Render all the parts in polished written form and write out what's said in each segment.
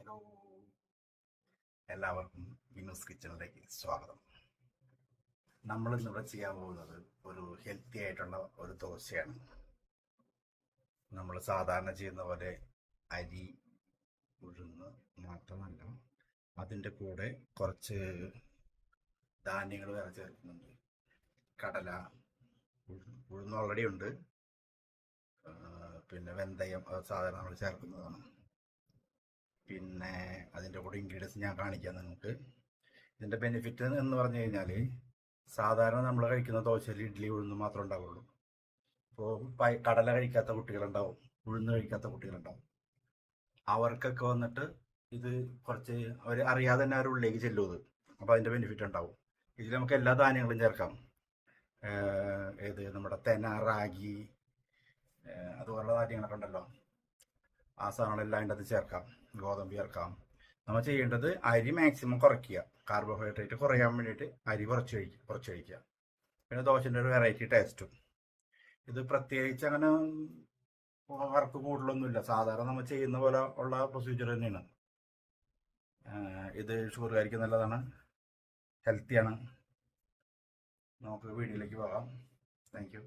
Hello, എല്ലാവർക്കും വിനൂസ് കിച്ചണിലേക്ക് സ്വാഗതം. നമ്മൾ ഇന്നിവിടെ ചെയ്യാൻ പോകുന്നത് ഒരു ഹെൽത്തി ആയിട്ടുള്ള ഒരു ദോശയാണ്. നമ്മൾ സാധാരണ ചെയ്യുന്ന പോലെ അരി ഉഴുന്ന് മാത്രമല്ല, അതിൻ്റെ കൂടെ കുറച്ച് ധാന്യങ്ങൾ വേറെ ചേർക്കുന്നുണ്ട്. കടല, ഉഴുന്ന് ഓൾറെഡി ഉണ്ട്, പിന്നെ വെന്തയം സാധാരണ നമ്മൾ ചേർക്കുന്നതാണ്. പിന്നെ അതിൻ്റെ കൂടെ ഇൻഗ്രീഡിയൻസ് ഞാൻ കാണിക്കാം നിങ്ങൾക്ക്. ഇതിൻ്റെ ബെനിഫിറ്റ് എന്ന് പറഞ്ഞു കഴിഞ്ഞാൽ, സാധാരണ നമ്മൾ കഴിക്കുന്ന ദോശയിൽ ഇഡ്ഡലി ഉഴുന്ന് മാത്രമേ ഉണ്ടാവുള്ളൂ. ഇപ്പോൾ കടല കഴിക്കാത്ത കുട്ടികളുണ്ടാവും, ഉഴുന്ന് കഴിക്കാത്ത കുട്ടികളുണ്ടാവും. അവർക്കൊക്കെ വന്നിട്ട് ഇത് കുറച്ച് അവർ അറിയാതെ തന്നെ അവർ ഉള്ളിലേക്ക് ചെല്ലും ഇത്. അപ്പോൾ അതിൻ്റെ ബെനിഫിറ്റ് ഉണ്ടാവും. ഇതിൽ നമുക്ക് എല്ലാ ധാന്യങ്ങളും ചേർക്കാം. ഏത് നമ്മുടെ തെന, റാഗി, അതുപോലുള്ള ധാന്യങ്ങളൊക്കെ ഉണ്ടല്ലോ, ആ സാധനങ്ങളെല്ലാം അതിൻ്റെ അത് ചേർക്കാം. ഗോതമ്പ് ചേർക്കാം. നമ്മൾ ചെയ്യേണ്ടത് അരി മാക്സിമം കുറയ്ക്കുക. കാർബോഹൈഡ്രേറ്റ് കുറയാൻ വേണ്ടിയിട്ട് അരി കുറച്ച് കഴിക്കുക. പിന്നെ ദോശൻ്റെ ഒരു വെറൈറ്റി ടേസ്റ്റും. ഇത് പ്രത്യേകിച്ച് അങ്ങനെ വർക്ക് കൂടുതലൊന്നുമില്ല, സാധാരണ നമ്മൾ ചെയ്യുന്ന പോലെ ഉള്ള പ്രൊസീജിയർ തന്നെയാണ്. ഇത് ഷുഗർകാർക്ക് നല്ലതാണ്, ഹെൽത്തിയാണ്. നമുക്ക് വീഡിയോയിലേക്ക് പോകാം. Thank you.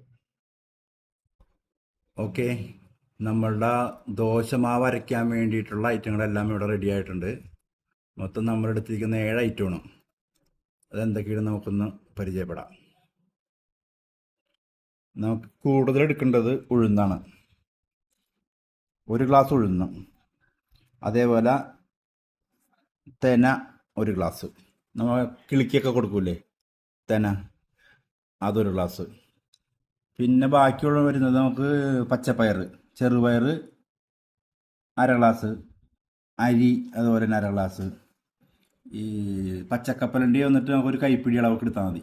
ഓക്കെ, നമ്മളുടെ ദോശമാവ് അരയ്ക്കാൻ വേണ്ടിയിട്ടുള്ള ഐറ്റങ്ങളെല്ലാം ഇവിടെ റെഡി ആയിട്ടുണ്ട്. മൊത്തം നമ്മളെടുത്തിരിക്കുന്ന 7 ഐറ്റമാണ്. അതെന്തൊക്കെയാണ് നമുക്കൊന്ന് പരിചയപ്പെടാം. നമുക്ക് കൂടുതൽ എടുക്കേണ്ടത് ഉഴുന്നാണ്. 1 ഗ്ലാസ് ഉഴുന്ന്, അതേപോലെ തെന 1 ഗ്ലാസ്, നമ്മൾ കിളിക്കൊക്കെ കൊടുക്കൂലേ തെന, അതൊരു ഗ്ലാസ്. പിന്നെ ബാക്കിയുള്ള വരുന്നത് നമുക്ക് പച്ചപ്പയർ, ചെറുപയർ 1/2 ഗ്ലാസ്, അരി അതുപോലെ തന്നെ 1/2 ഗ്ലാസ്. ഈ പച്ചക്കപ്പലണ്ടി വന്നിട്ട് നമുക്കൊരു കൈപ്പിടി അളവൊക്കെ എടുത്താൽ മതി.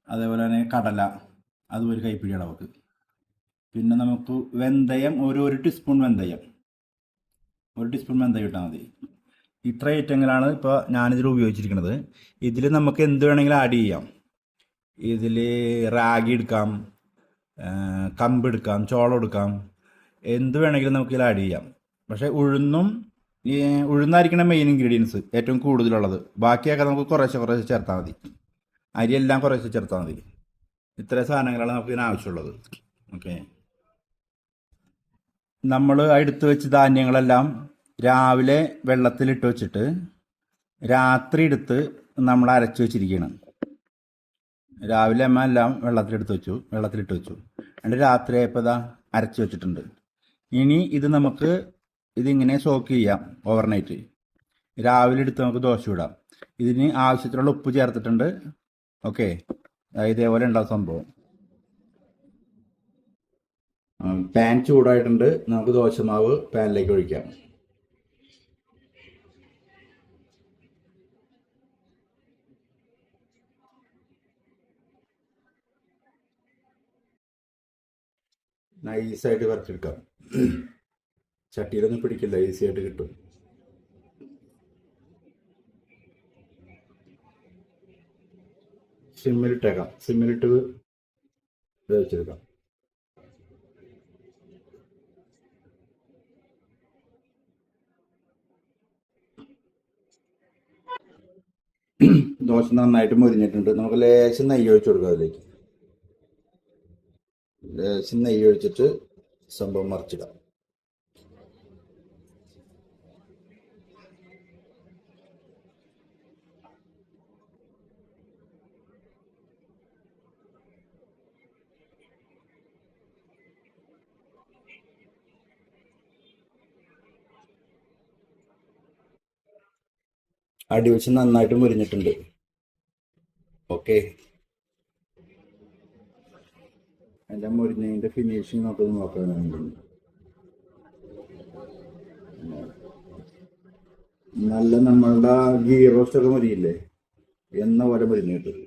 അതേപോലെ തന്നെ കടല, അതും ഒരു കൈപ്പിടി അളവൊക്കെ. പിന്നെ നമുക്ക് വെന്തയം, ഒരു ടീസ്പൂൺ വെന്തയം, 1 ടീസ്പൂൺ വെന്തയം ഇട്ടാൽ മതി. ഇത്ര ഐറ്റങ്ങളാണ് ഇപ്പോൾ ഞാനിതിൽ ഉപയോഗിച്ചിരിക്കുന്നത്. ഇതിൽ നമുക്ക് എന്ത് വേണമെങ്കിലും ആഡ് ചെയ്യാം. ഇതിൽ റാഗി എടുക്കാം, കമ്പ് എടുക്കാം, ചോളം എടുക്കാം, എന്ത് വേണമെങ്കിലും നമുക്കിതിൽ ആഡ് ചെയ്യാം. പക്ഷേ ഉഴുന്നായിരിക്കണം മെയിൻ ഇൻഗ്രീഡിയൻസ്, ഏറ്റവും കൂടുതലുള്ളത്. ബാക്കിയൊക്കെ നമുക്ക് കുറേശ്ശെ ചേർത്താൽ മതി. അരിയെല്ലാം കുറേശ്ശെ ചേർത്താൽ മതി. ഇത്രയും സാധനങ്ങളാണ് നമുക്ക് ഇതിന് ആവശ്യമുള്ളത്. ഓക്കെ, നമ്മൾ എടുത്ത് വെച്ച ധാന്യങ്ങളെല്ലാം രാവിലെ വെള്ളത്തിലിട്ട് വെച്ചിട്ട് രാത്രി എടുത്ത് നമ്മൾ അരച്ച് വെച്ചിരിക്കുകയാണ്. രാവിലെ അമ്മ എല്ലാം വെള്ളത്തിലിട്ട് വെച്ചു. എന്നിട്ട് രാത്രി ആയപ്പോൾ ഇതാ അരച്ച് വെച്ചിട്ടുണ്ട്. ഇനി ഇത് നമുക്ക് ഇതിങ്ങനെ സോക്ക് ചെയ്യാം ഓവർനൈറ്റ്. രാവിലെ എടുത്ത് നമുക്ക് ദോശ ഇടാം. ഇതിന് ആവശ്യത്തിനുള്ള ഉപ്പ് ചേർത്തിട്ടുണ്ട്. ഓക്കെ, ഇതേപോലെ ഉണ്ടാവും സംഭവം. പാൻ ചൂടായിട്ടുണ്ട്. നമുക്ക് ദോശമാവ് പാനിലേക്ക് ഒഴിക്കാം. നൈസായിട്ട് വരച്ചെടുക്കാം. ചട്ടിയിലൊന്നും പിടിക്കില്ല, ഈസി ആയിട്ട് കിട്ടും. സിമ്മിലിട്ട് വേവിച്ചെടുക്കാം. ദോശ നന്നായിട്ട് മൊരിഞ്ഞിട്ടുണ്ട്. നമുക്ക് ലേശം നെയ്യ് ഒഴിച്ചു കൊടുക്കാം. അതിലേക്ക് ലേശം നെയ്യ് ഒഴിച്ചിട്ട് സംഭവം മറിച്ചിടാം. അടിവശം നന്നായിട്ട് മുരിഞ്ഞിട്ടുണ്ട്. ഓക്കെ, എല്ലാം മുരിഞ്ഞതിൻ്റെ ഫിനിഷിങ് നമുക്ക് നോക്കാനുണ്ട്. നല്ല നമ്മളുടെ ഗീ റോസ്റ്റൊക്കെ മുരിയില്ലേ, എന്ന പോലെ മുരിഞ്ഞ് കിട്ടും.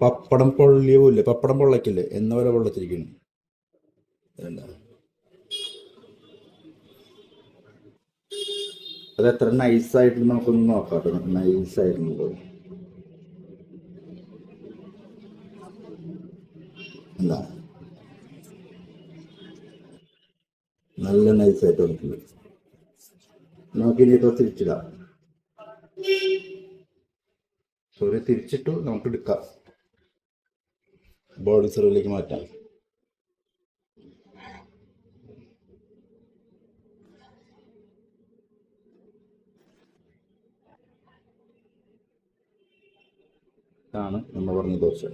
പപ്പടം പൊള്ളിയ പോലെ, പപ്പടം പൊള്ളക്കില്ലേ എന്ന പോലെ പൊള്ളത്തിരിക്കുന്നു. അത് എത്ര നൈസായിട്ട് നമുക്കൊന്ന് നോക്കാം. നൈസായിട്ടുള്ളത് എന്താ നല്ല നൈസായിട്ട് വന്നിട്ടുണ്ട്. നമുക്കിനി ഇപ്പോൾ തിരിച്ചിടാം. സോറി, തിരിച്ചിട്ടു നമുക്ക് എടുക്കാം. ബോഡി സെർവിലേക്ക് മാറ്റാം. ഇതാണ് നമ്മൾ പറഞ്ഞ ദോശ.